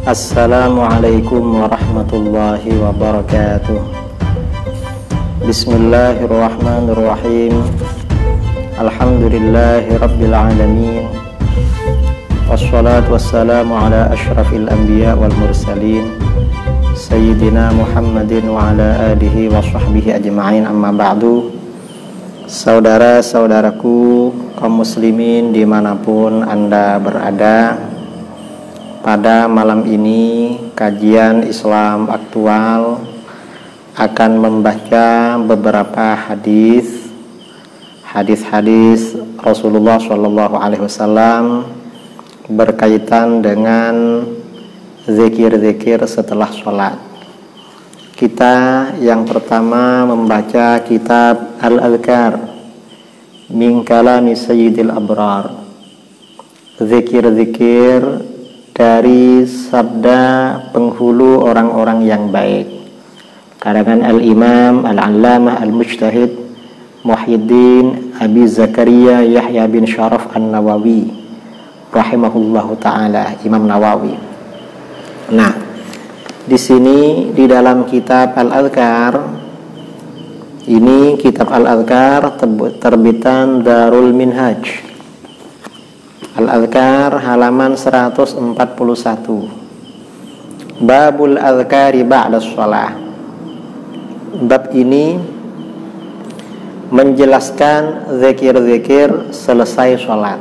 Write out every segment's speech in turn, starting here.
Assalamualaikum warahmatullahi wabarakatuh. Bismillahirrahmanirrahim. Alhamdulillahi rabbil alamin. Wassalatu wassalamu ala ashrafil anbiya wal mursalin Sayyidina Muhammadin wa ala alihi wa sahbihi ajma'in, amma ba'du. Saudara-saudaraku kaum muslimin dimanapun Anda berada, pada malam ini kajian Islam aktual akan membaca beberapa hadis Rasulullah SAW berkaitan dengan zikir-zikir setelah sholat. Kita yang pertama membaca kitab Al-Adhkar min kalami Sayyidil Abrar, zikir-zikir dari sabda penghulu orang-orang yang baik, karangan Al-Imam Al-Allamah Al-Mujtahid Muhyiddin Abi Zakaria Yahya bin Sharaf An-Nawawi rahimahullahu ta'ala, Imam Nawawi. Nah, di sini di dalam kitab Al-Adhkar ini, kitab Al-Adhkar terbitan Darul Minhaj, Al-Adhkar halaman 141. Babul Adhkari ba'da shalah. Bab ini menjelaskan zikir-zikir selesai sholat.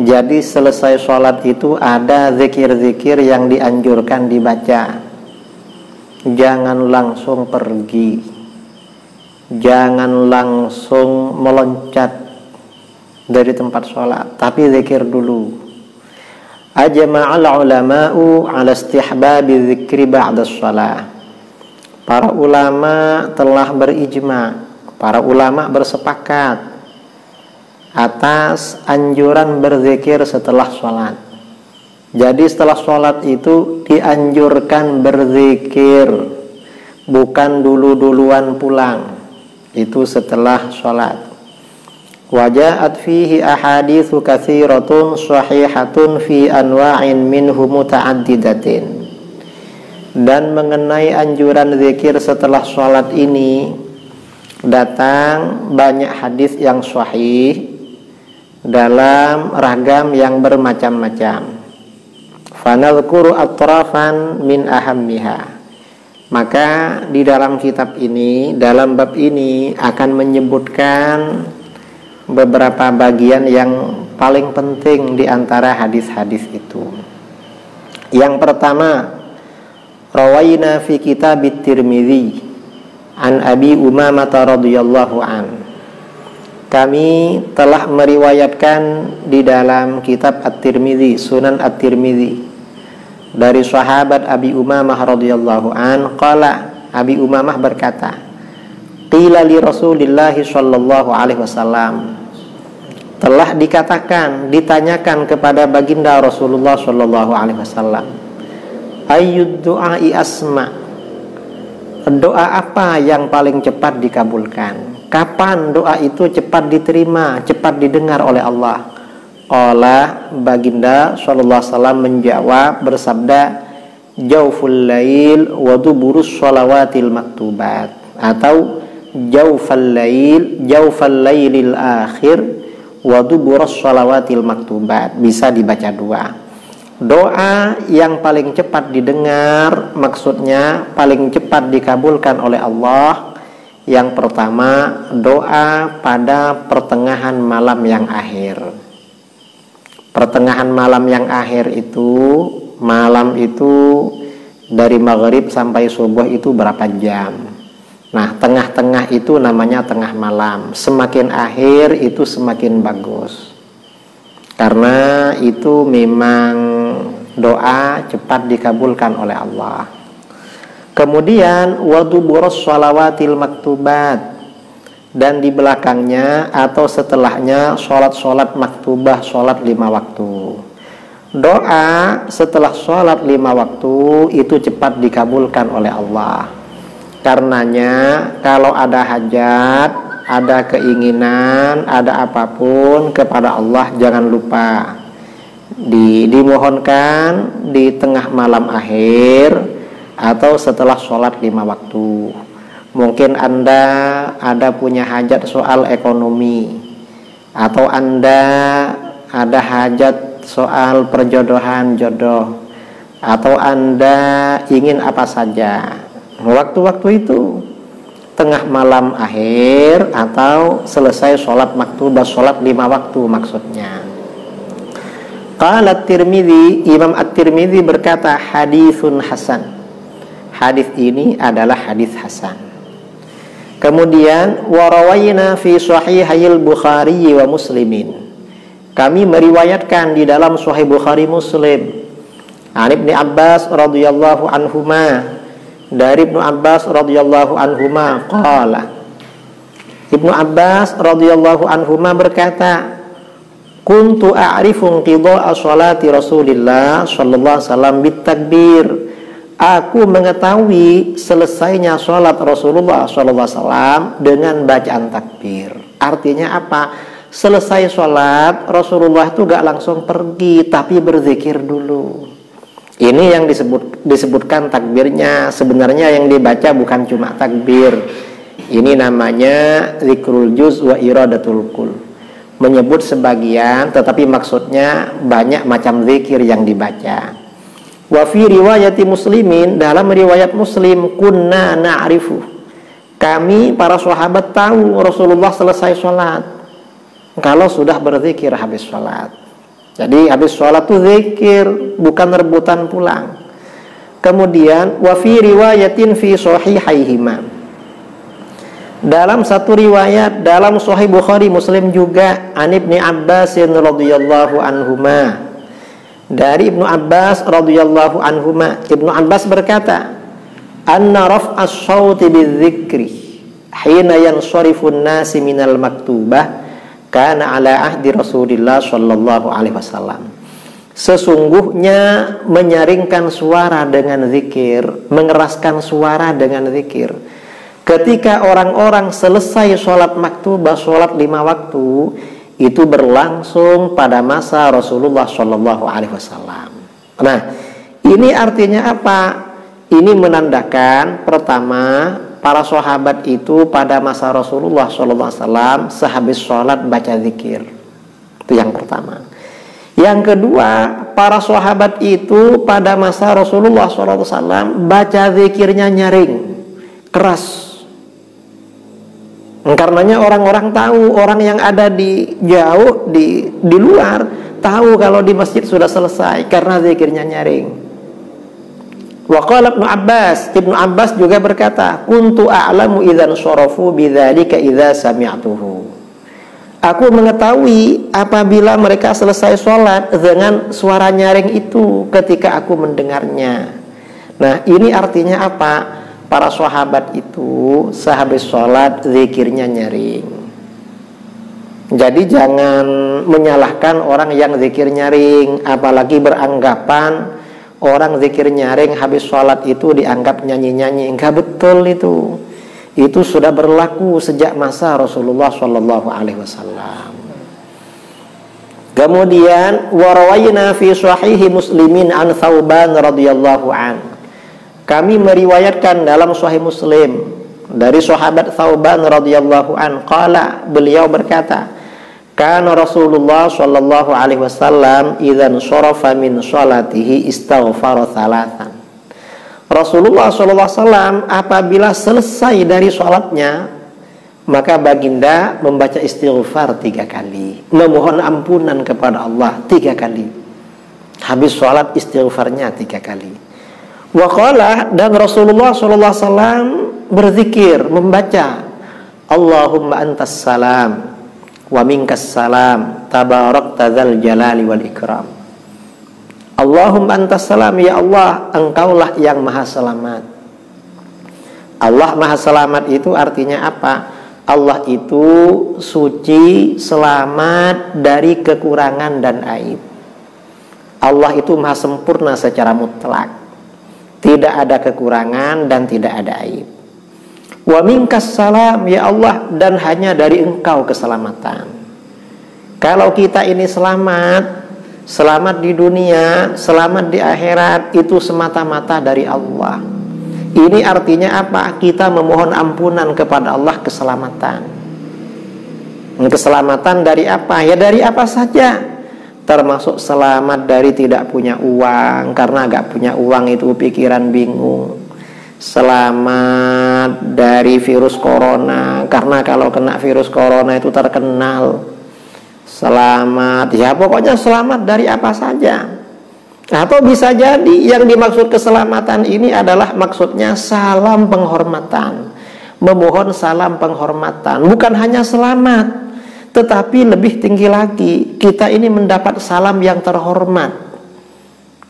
Jadi selesai sholat itu ada zikir-zikir yang dianjurkan dibaca. Jangan langsung pergi, jangan langsung meloncat dari tempat sholat, tapi zikir dulu. Ajma'al ulama'u ala istihbabi zikri ba'da shalah. Para ulama telah berijma, para ulama bersepakat atas anjuran berzikir setelah sholat. Jadi setelah sholat itu dianjurkan berzikir, bukan dulu-duluan pulang, itu setelah sholat. Waja'at fihi ahaditsu katsiratun shahihatun fi anwa'in minhu muta'addidatin. Dan mengenai anjuran zikir setelah sholat ini datang banyak hadis yang sahih dalam ragam yang bermacam-macam. Fanadhkuru atrafan min ahammiha. Maka di dalam kitab ini, dalam bab ini akan menyebutkan beberapa bagian yang paling penting di antara hadis-hadis itu. Yang pertama, rawaina fi kitab Tirmidzi an Abi Umamah radhiyallahu an. Kami telah meriwayatkan di dalam kitab At-Tirmidzi, Sunan At-Tirmidzi, dari sahabat Abi Umamah radhiyallahu an, qala, Abi Umamah berkata, qila li Rasulillah sallallahu alaihi wasallam, telah dikatakan, ditanyakan kepada baginda Rasulullah sallallahu alaihi wasallam, ayyud du'ai asma, doa apa yang paling cepat dikabulkan? Kapan doa itu cepat diterima, cepat didengar oleh Allah? Qala, baginda sallallahu alaihi wasallam menjawab bersabda, jauful lail wa duburus shalawatil maktubat, atau jaufal lailil akhir wa duburus shalawatil maktubat. Bisa dibaca dua. Doa yang paling cepat didengar, maksudnya paling cepat dikabulkan oleh Allah. Yang pertama, doa pada pertengahan malam yang akhir. Pertengahan malam yang akhir itu, malam itu dari maghrib sampai subuh itu berapa jam? Nah, tengah-tengah itu namanya tengah malam. Semakin akhir itu semakin bagus, karena itu memang doa cepat dikabulkan oleh Allah. Kemudian waduburos shalawatil maktubat, dan di belakangnya atau setelahnya sholat-sholat maktubah, sholat 5 waktu. Doa setelah sholat 5 waktu itu cepat dikabulkan oleh Allah. Karenanya kalau ada hajat, ada keinginan, ada apapun kepada Allah, jangan lupa dimohonkan di tengah malam akhir atau setelah sholat 5 waktu. Mungkin Anda ada punya hajat soal ekonomi, atau Anda ada hajat soal perjodohan, jodoh, atau Anda ingin apa saja. Waktu-waktu itu tengah malam akhir atau selesai sholat maktubah, sholat 5 waktu maksudnya. Qala At-Tirmidzi, Imam At-Tirmidzi berkata, haditsun hasan. Hadis ini adalah hadis hasan. Kemudian warawayna fi sahihil Bukhari wa Muslimin. Kami meriwayatkan di dalam Sahih Bukhari Muslim. An Ibnu Abbas radhiyallahu anhuma, dari Ibnu Abbas radhiyallahu anhuma qala. Ibnu Abbas radhiyallahu anhuma berkata, kuntu a'rifu qidha'a sholati Rasulillah sallallahu alaihi wasallam bitakbir. Aku mengetahui selesainya sholat Rasulullah sallallahu alaihi wasallam dengan bacaan takbir. Artinya apa? Selesai sholat Rasulullah itu gak langsung pergi, tapi berzikir dulu. Ini yang disebutkan takbirnya. Sebenarnya yang dibaca bukan cuma takbir. Ini namanya zikrul juz wa iradatul kul. Menyebut sebagian tetapi maksudnya banyak macam zikir yang dibaca. Wa fi riwayati Muslimin, dalam riwayat Muslim, kunna na'rifu. Kami para sahabat tahu Rasulullah selesai sholat kalau sudah berzikir habis sholat. Jadi habis sholat itu zikir, bukan rebutan pulang. Kemudian wa fi riwayatin fi sahihaihima, dalam satu riwayat dalam Sahih Bukhari Muslim juga, an Ibnu Abbas radhiyallahu anhuma, dari Ibnu Abbas radhiyallahu anhuma, Ibnu Abbas berkata, anna raf'as shauti bidzikri hina yansharifu an-nasi minal maktubah kana ala ahdi Rasulillah sallallahu alaihi wasallam. Sesungguhnya menyaringkan suara dengan zikir, mengeraskan suara dengan zikir, ketika orang-orang selesai sholat maktubah, sholat 5 waktu, itu berlangsung pada masa Rasulullah sallallahu alaihi wasallam. Nah, ini artinya apa? Ini menandakan pertama, para sahabat itu pada masa Rasulullah SAW sehabis sholat baca zikir. Itu yang pertama. Yang kedua, para sahabat itu pada masa Rasulullah SAW baca zikirnya nyaring, keras. Karenanya orang-orang tahu, orang yang ada di jauh di luar tahu kalau di masjid sudah selesai karena zikirnya nyaring. Wa qala Ibnu Abbas, Ibnu Abbas juga berkata, kuntu a'lamu idzan syarafu bidzalika idza sami'tuhu. Aku mengetahui apabila mereka selesai sholat dengan suara nyaring itu ketika aku mendengarnya. Nah, ini artinya apa? Para sahabat itu sehabis sholat zikirnya nyaring. Jadi jangan menyalahkan orang yang zikir nyaring, apalagi beranggapan orang zikir nyaring habis sholat itu dianggap nyanyi-nyanyi. Enggak betul itu. Itu sudah berlaku sejak masa Rasulullah Shallallahu Alaihi Wasallam. Kemudian warawayna fi sahihi Muslimin an Thauban radhiyallahu an. Kami meriwayatkan dalam Sahih Muslim dari sahabat Thauban radhiyallahu an, qala, beliau berkata, kana Rasulullah sallallahu alaihi wasallam idzan syarafa min sholatihi istaghfara thalathan. Rasulullah sallallahu alaihi wasallam apabila selesai dari sholatnya, maka baginda membaca istighfar 3 kali, memohon ampunan kepada Allah 3 kali. Habis sholat istighfarnya 3 kali. Wa qala, dan Rasulullah sallallahu alaihi wasallam berzikir, membaca Allahumma antas salam wa minkas salam tabarakta dzal jalali wal ikram. Allahumma antas salam, ya Allah, engkaulah yang maha selamat. Allah maha selamat itu artinya apa? Allah itu suci, selamat dari kekurangan dan aib. Allah itu maha sempurna secara mutlak, tidak ada kekurangan dan tidak ada aib. Wa minkas salam, ya Allah, dan hanya dari engkau keselamatan. Kalau kita ini selamat, selamat di dunia, selamat di akhirat, itu semata-mata dari Allah. Ini artinya apa? Kita memohon ampunan kepada Allah keselamatan. Keselamatan dari apa? Ya dari apa saja. Termasuk selamat dari tidak punya uang, karena agak punya uang itu pikiran bingung. Selamat dari virus corona, karena kalau kena virus corona itu terkenal. Selamat, ya pokoknya selamat dari apa saja. Atau bisa jadi yang dimaksud keselamatan ini adalah maksudnya salam penghormatan. Memohon salam penghormatan, bukan hanya selamat, tetapi lebih tinggi lagi, kita ini mendapat salam yang terhormat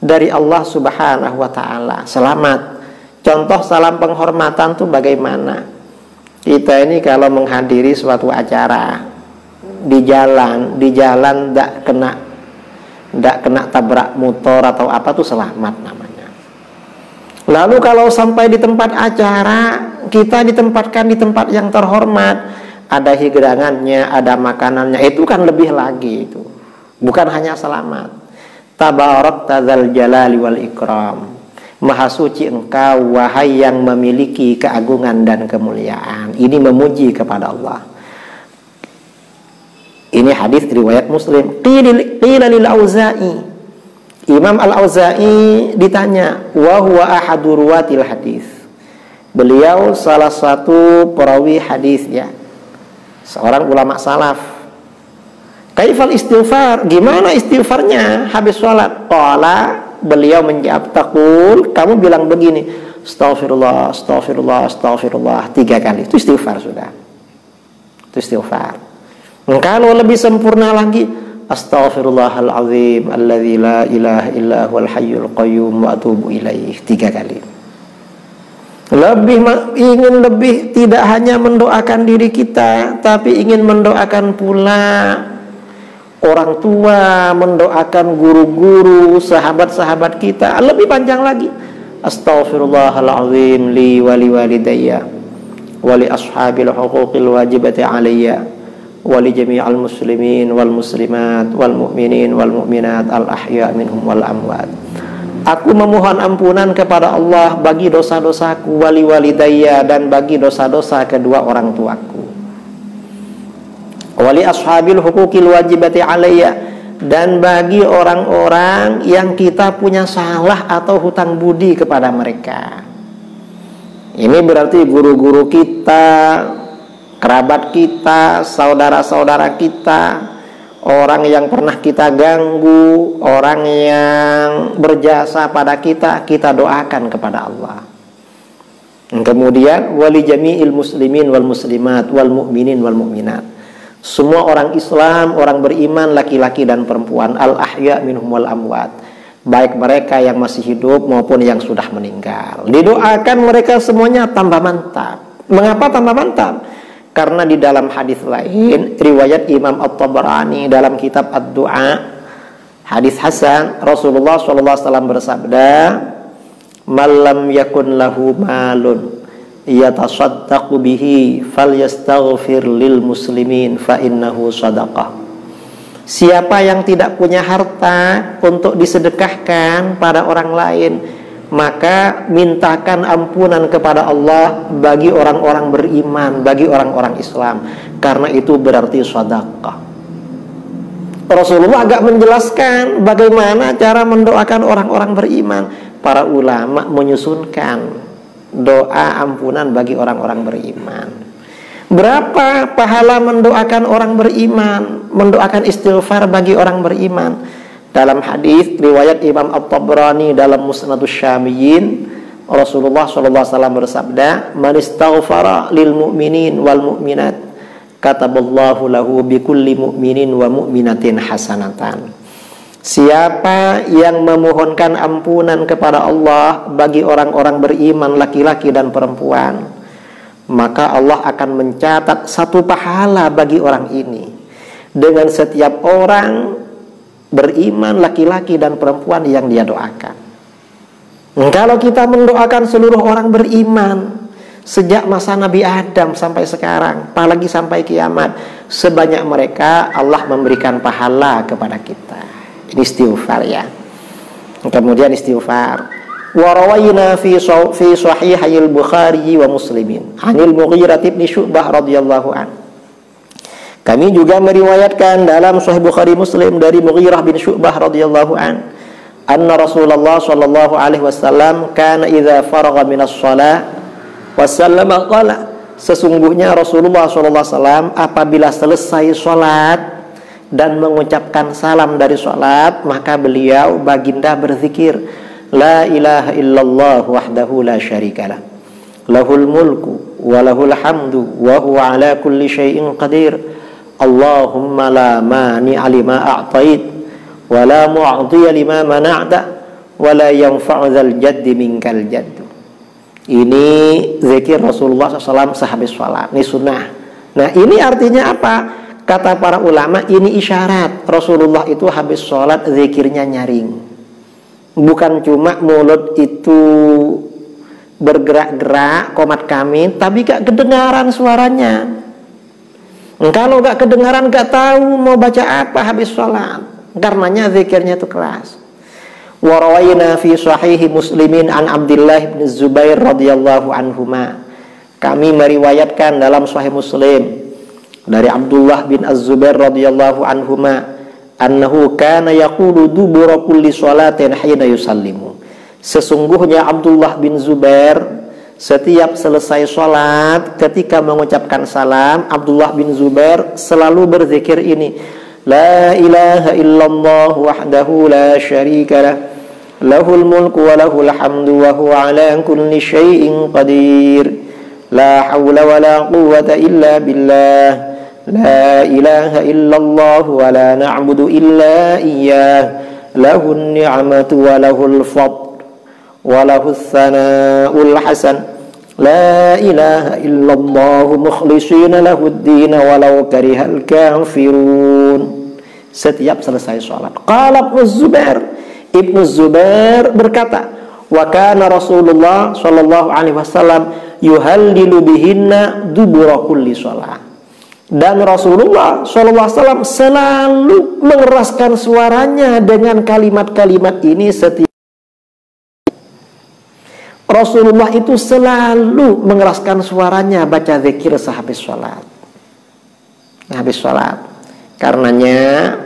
dari Allah Subhanahu wa ta'ala. Selamat. Contoh salam penghormatan itu bagaimana? Kita ini kalau menghadiri suatu acara di jalan tidak kena tabrak motor atau apa tuh selamat namanya. Lalu kalau sampai di tempat acara, kita ditempatkan di tempat yang terhormat, ada hidangannya, ada makanannya, itu kan lebih lagi itu. Bukan hanya selamat. Tabarak tadzal jalali wal ikram. Maha suci engkau wahai yang memiliki keagungan dan kemuliaan. Ini memuji kepada Allah. Ini hadis riwayat Muslim. Qila lil Auza'i. Imam Al-Auza'i ditanya, wa huwa ahadu ruwatil hadis. Beliau salah satu perawi hadis ya. Seorang ulama salaf. Kaifal istighfar? Gimana istighfarnya habis sholat? Qala, beliau menjawab, taqul, kamu bilang begini, astaghfirullah, astaghfirullah, astaghfirullah 3 kali. Itu istighfar sudah. Itu istighfar. Kalau lebih sempurna lagi, astaghfirullahalazim alladzi la ilaha illa huwal hayyul qayyum wa atubu ilaih 3 kali. Ingin lebih, tidak hanya mendoakan diri kita, tapi ingin mendoakan pula orang tua, mendoakan guru-guru, sahabat-sahabat kita. Lebih panjang lagi, astaghfirullahalazim li wa li walidayya wa li ashabil huquqil wajibati alayya wali jami'al muslimin wal muslimat wal mu'minin wal mu'minat al ahya minhum wal amwat. Aku memohon ampunan kepada Allah bagi dosa-dosaku, wali walidayya, dan bagi dosa-dosa kedua orang tuaku, wali ashabil huquqil wajibati alayya, dan bagi orang-orang yang kita punya salah atau hutang budi kepada mereka. Ini berarti guru-guru kita, kerabat kita, saudara-saudara kita, orang yang pernah kita ganggu, orang yang berjasa pada kita, kita doakan kepada Allah. Kemudian wali jami'il muslimin wal muslimat wal mu'minin wal mu'minat. Semua orang Islam, orang beriman, laki-laki dan perempuan, al ahya minhum wal amwat, baik mereka yang masih hidup maupun yang sudah meninggal. Didoakan mereka semuanya tambah mantap. Mengapa tambah mantap? Karena di dalam hadis lain, riwayat Imam At-Tabarani dalam kitab Ad-Du'a, hadis hasan, Rasulullah SAW bersabda, "Malam yakun lahu malun yatasaddaqu bihi falyastaghfir lil muslimin fa innahu sadaqah." Siapa yang tidak punya harta untuk disedekahkan pada orang lain, maka mintakan ampunan kepada Allah bagi orang-orang beriman, bagi orang-orang Islam, karena itu berarti sedekah. Rasulullah agak menjelaskan bagaimana cara mendoakan orang-orang beriman. Para ulama menyusunkan doa ampunan bagi orang-orang beriman. Berapa pahala mendoakan orang beriman, mendoakan istighfar bagi orang beriman? Dalam hadis riwayat Imam At-Tabrani dalam Musnadus Syamiyyin, Rasulullah SAW bersabda, "Man istaghfara lil mu'minin wal mu'minat, kataballahu lahu bikulli mu'minin wa mu'minatin hasanatan." Siapa yang memohonkan ampunan kepada Allah bagi orang-orang beriman, laki-laki dan perempuan, maka Allah akan mencatat 1 pahala bagi orang ini dengan setiap orang beriman, laki-laki dan perempuan yang dia doakan. Kalau kita mendoakan seluruh orang beriman sejak masa Nabi Adam sampai sekarang, apalagi sampai kiamat, sebanyak mereka Allah memberikan pahala kepada kita. Ini istighfar ya. Kemudian istighfar. Wa rawayna fi sahihayil Bukhari wa Muslimin 'anil Mughirah bin Syu'bah radhiyallahu an. Kami juga meriwayatkan dalam Sahih Bukhari Muslim dari Mughirah bin Syu'bah radhiyallahu an, anna Rasulullah sallallahu alaihi wasallam kana idza faragha minas shalah wa sallama qala, sesungguhnya Rasulullah sallallahu alaihi wasallam apabila selesai salat dan mengucapkan salam dari salat, maka beliau baginda berzikir, la ilaha illallah wahdahu la syarikalah, lahul mulku wa lahul hamdu wa huwa ala kulli syai'in qadir, Allahumma la mani'a lima a'tait wa la mu'tiya lima mana'ta wa la yanfa'u dzal jaddi minkal jaddu. Ini zikir Rasulullah SAW sehabis sholat. Ini sunnah. Nah, ini artinya apa? Kata para ulama, ini isyarat Rasulullah itu habis sholat zikirnya nyaring. Bukan cuma mulut itu bergerak-gerak komat kami, tapi gak kedengaran suaranya. Kalau gak kedengaran, gak tahu mau baca apa habis sholat. Karenanya zikirnya itu keras. Wa rawayna fi sahihi Muslimin an Abdullah bin Zubair radhiyallahu anhuma. Kami meriwayatkan dalam Sahih Muslim dari Abdullah bin Az-Zubair radhiyallahu anhuma, annahu kana yaqulu dubura kulli sholatin hina yusallimu. Sesungguhnya Abdullah bin Zubair setiap selesai sholat, ketika mengucapkan salam, Abdullah bin Zubair selalu berzikir ini, la ilaha illallah wahdahu la syarikalah, lahul mulku wa lahul hamdu wa huwa ala kulli syai'in qadir, la hawla wa la quwwata illa billah, la ilaha illallah wa la na'budu illa iyyah, lahun ni'matu wa lahul fadl wa lahus tsana'ul hasan, la ilaha illallah mukhlishina lahud-din walau karihal kafirun. Setiap selesai sholat. Qala Ibnu Zubair berkata, wa kana Rasulullah sallallahu alaihi wasallam yuhallilu bihinna dubura kulli sholat. Dan Rasulullah sallallahu alaihi wasallam selalu mengeraskan suaranya dengan kalimat-kalimat ini setiap. Rasulullah itu selalu mengeraskan suaranya baca zikir sehabis sholat. Habis sholat. Karenanya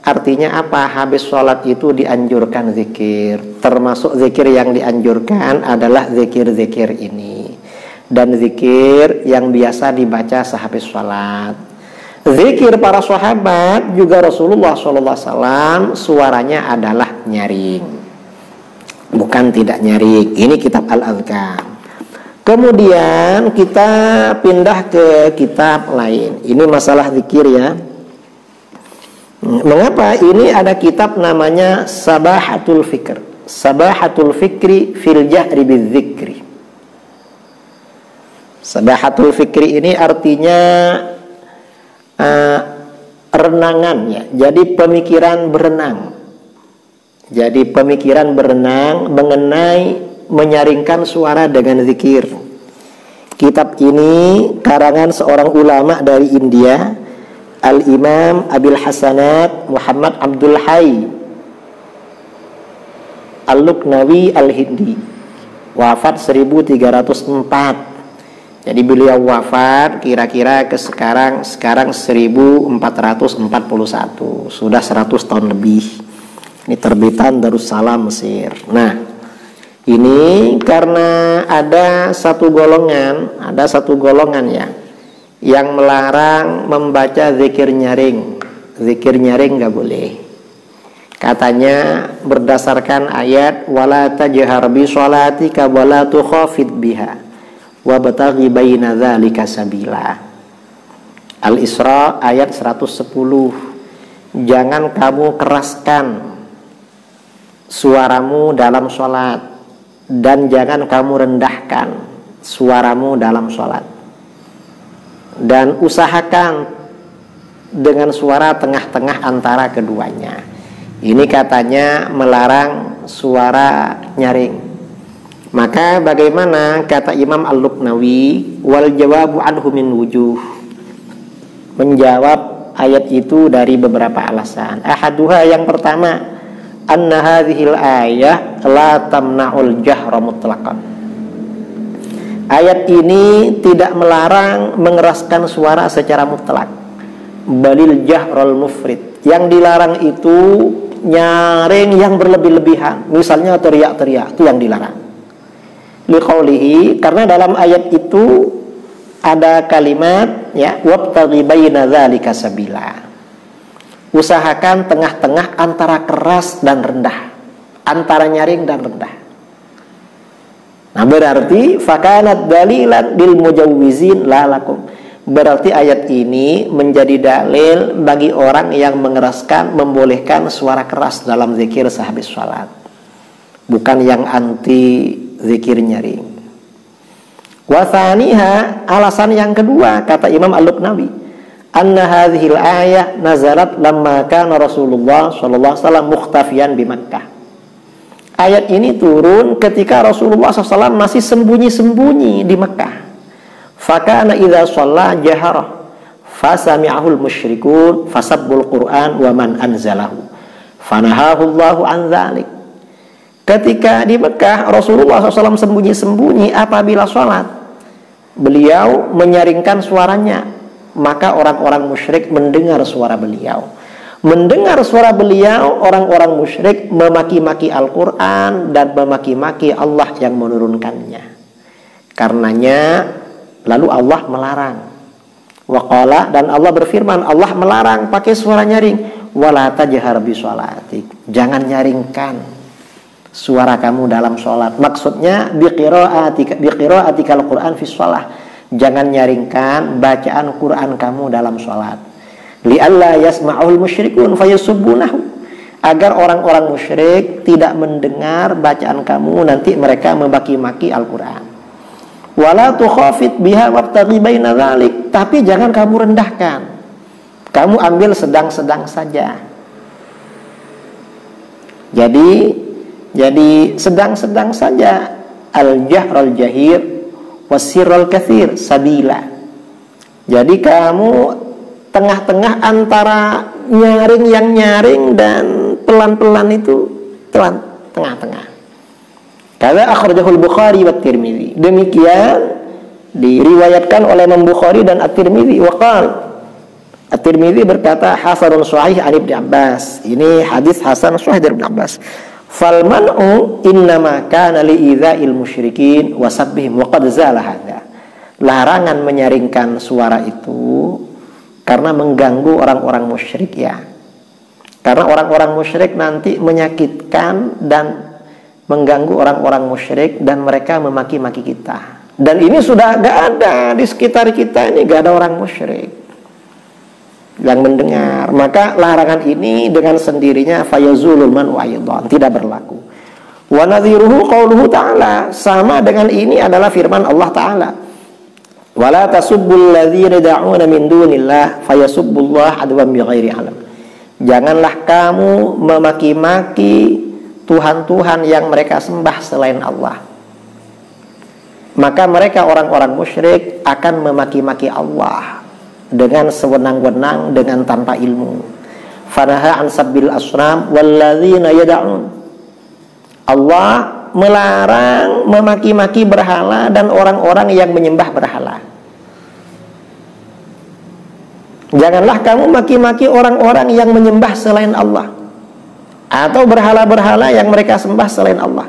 artinya apa? Habis sholat itu dianjurkan zikir. Termasuk zikir yang dianjurkan adalah zikir-zikir ini. Dan zikir yang biasa dibaca sehabis sholat. Zikir para sahabat juga Rasulullah SAW suaranya adalah nyaring, bukan tidak nyaring. Ini kitab Al-Adhkar. Kemudian kita pindah ke kitab lain. Ini masalah zikir ya. Mengapa? Ini ada kitab namanya Sabahatul Fikr. Sabahatul Fikri fil Jahri Bidzikri. Sabahatul Fikri ini artinya renangan ya. Jadi pemikiran berenang. Jadi pemikiran berenang mengenai menyaringkan suara dengan zikir. Kitab ini karangan seorang ulama dari India, Al-Imam Abil Hasanat Muhammad Abdul Hayy Al-Luqnawi Al-Hindi, wafat 1304. Jadi beliau wafat kira-kira ke sekarang 1441, sudah 100 tahun lebih. Ini terbitan Darussalam Mesir. Nah, ini karena ada satu golongan ya yang melarang membaca zikir nyaring. Zikir nyaring nggak boleh. Katanya berdasarkan ayat wala tajhar bi sholatika wala tukhafid biha wabtaghi baina dzalika sabila. Al-Isra ayat 110. Jangan kamu keraskan suaramu dalam sholat, dan jangan kamu rendahkan suaramu dalam sholat, dan usahakan dengan suara tengah-tengah antara keduanya. Ini katanya melarang suara nyaring. Maka bagaimana kata Imam Al-Luqnawi, wal jawabu anhu min wujuh, menjawab ayat itu dari beberapa alasan. Ahaduha, yang pertama, anna hadhil ayah la tamna'ul jahra mutlaqan. Ayat ini tidak melarang mengeraskan suara secara mutlak. Balil jahrul mufrid. Yang dilarang itu nyaring yang berlebih-lebihan. Misalnya teriak-teriak, itu yang dilarang. Liqaulihi, karena dalam ayat itu ada kalimat ya, wabtaghi baina dzalika sabila. Usahakan tengah-tengah antara keras dan rendah, antara nyaring dan rendah. Nah, berarti fakanat dalilan lil mujawwizin la lakum. Berarti ayat ini menjadi dalil bagi orang yang mengeraskan, membolehkan suara keras dalam zikir sehabis salat. Bukan yang anti zikir nyaring. Wa tsaniha, alasan yang kedua kata Imam Al-Luqnawi, anna hadhil ayah nazalat lamma kana Rasulullah sallallahu alaihi wasallam mukhtafiyan di Makkah. Ayat ini turun ketika Rasulullah SAW masih sembunyi-sembunyi di Makkah. Fakana idza shalla jahara fasami'ahul musyrikun fasabbul Qur'an wa man anzalahu fanahahu Allahu an dzalik. Ketika di Mekah Rasulullah SAW sembunyi-sembunyi apabila sholat, beliau menyaringkan suaranya, maka orang-orang musyrik mendengar suara beliau. Mendengar suara beliau, orang-orang musyrik memaki-maki Al-Quran dan memaki-maki Allah yang menurunkannya. Karenanya lalu Allah melarang. Waqala, dan Allah berfirman, Allah melarang pakai suara nyaring. Wala tajhar bi sholatik, jangan nyaringkan suara kamu dalam sholat. Maksudnya biqiraatika al-Quran fi sholah, jangan nyaringkan bacaan Quran kamu dalam sholat. Li'alla yasma'ul musyrikun fayasubbunahu, agar orang-orang musyrik tidak mendengar bacaan kamu, nanti mereka memaki-maki Al-Quran. Wala tukhafit biha wabtaghi baina dzalik, tapi jangan kamu rendahkan, kamu ambil sedang-sedang saja. Jadi sedang-sedang saja. Al-jahrul jahir wasirrul katsir sabila. Jadi kamu tengah-tengah antara nyaring yang nyaring dan pelan-pelan itu tengah-tengah. Kala akhrajahul Bukhari wa Tirmidzi. Demikian diriwayatkan oleh Imam Bukhari dan At-Tirmidzi. Waqal At-Tirmidzi berkata hasanun sahih an Ibnu Abbas. Ini hadis hasan sahih dari Ibnu Abbas. Fal man'u innama kana li idza'il musyrikin wa sabbihim wa qad zala hadza. Larangan menyaringkan suara itu karena mengganggu orang-orang musyrik ya. Karena orang-orang musyrik nanti menyakitkan dan mengganggu orang-orang musyrik dan mereka memaki-maki kita. Dan ini sudah gak ada di sekitar kita, ini gak ada orang musyrik yang mendengar. Maka larangan ini dengan sendirinya fayazulul man'u aidan, tidak berlaku. Wa nadhiruhu qauluhu ta'ala, sama dengan ini adalah firman Allah Ta'ala. Wala tasubbul ladzina yad'una min dunillah fayasubbullaha adwan bighairi ilm. Janganlah kamu memaki-maki tuhan-tuhan yang mereka sembah selain Allah. Maka mereka orang-orang musyrik akan memaki-maki Allah dengan sewenang-wenang, dengan tanpa ilmu. Fanaha an sabbil asnam walladzina yad'un. Allah melarang memaki-maki berhala dan orang-orang yang menyembah berhala. Janganlah kamu maki-maki orang-orang yang menyembah selain Allah atau berhala-berhala yang mereka sembah selain Allah.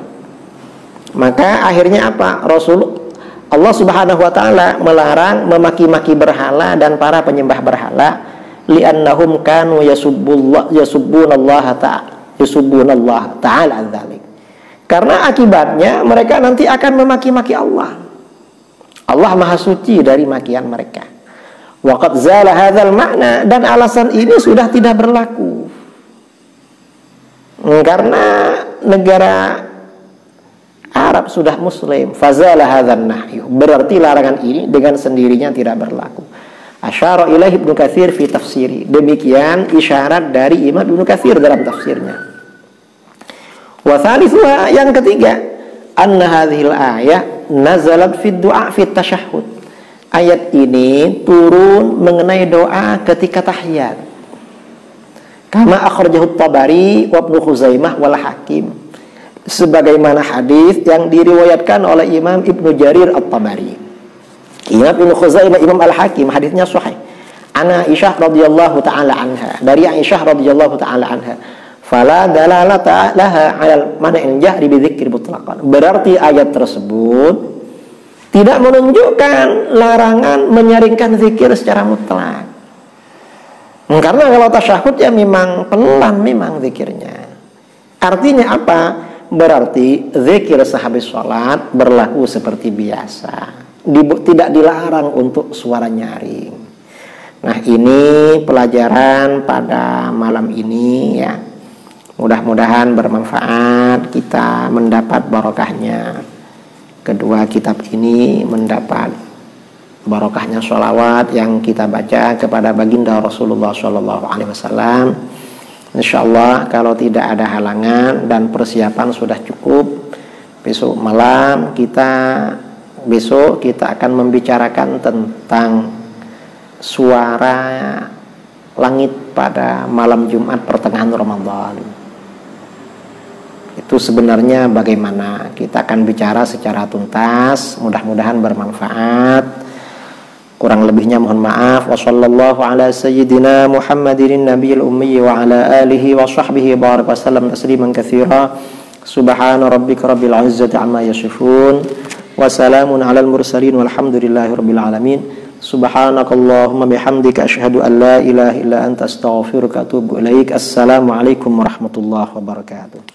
Maka akhirnya apa? Allah Subhanahu wa taala melarang memaki-maki berhala dan para penyembah berhala, li'annahum kanu yasubbunallaha ta'ala an dzalik. Karena akibatnya mereka nanti akan memaki-maki Allah. Allah Maha Suci dari makian mereka. Waqad zala hadzal makna, dan alasan ini sudah tidak berlaku. Karena negara Arab sudah muslim, fazala hadzal nahyu. Berarti larangan ini dengan sendirinya tidak berlaku. Asyara ilaihi Ibnu Katsir fi tafsiri. Demikian isyarat dari Imam Ibnu Katsir dalam tafsirnya. Wa thalithuha, yang ketiga, anna hadhil ayah nazalat fi du'a fi tasyahhud. Ayat ini turun mengenai doa ketika tahiyat. Kama akhrajahu Tabari wa Ibnu Khuzaimah wal Hakim. Sebagaimana hadis yang diriwayatkan oleh Imam Ibnu Jarir At-Tabari, Imam Ibnu Khuzaimah, Imam Al-Hakim, hadisnya sahih. Ana Aisyah radhiyallahu taala anha, dari Aisyah radhiyallahu taala anha. Fala dalalata laha 'alal man'il jahri bi dzikri mutlaqan. Berarti ayat tersebut tidak menunjukkan larangan menyaringkan zikir secara mutlak. Karena kalau tasyahud ya memang pelan memang zikirnya. Artinya apa? Berarti zikir sehabis sholat berlaku seperti biasa. Tidak dilarang untuk suara nyaring. Nah, ini pelajaran pada malam ini ya. Mudah-mudahan bermanfaat, kita mendapat barokahnya. Kedua kitab ini mendapat barokahnya sholawat yang kita baca kepada baginda Rasulullah SAW. Insyaallah kalau tidak ada halangan dan persiapan sudah cukup, besok malam kita akan membicarakan tentang suara langit pada malam Jumat pertengahan Ramadan. Itu sebenarnya bagaimana? Kita akan bicara secara tuntas, mudah-mudahan bermanfaat. Kurang lebihnya mohon maaf. Wassallallahu ala sayyidina Muhammadin nabiyil ummi wa ala alihi wa sahbihi barik wasallam tasliman katsira. Subhana rabbika rabbil izzati amma yasifun wa salamun alal mursalin walhamdulillahi rabbil alamin. Subhanakallahumma bihamdika asyhadu an la ilaha illa anta astaghfiruka wa atubu ilaik. Assalamualaikum warahmatullahi wabarakatuh.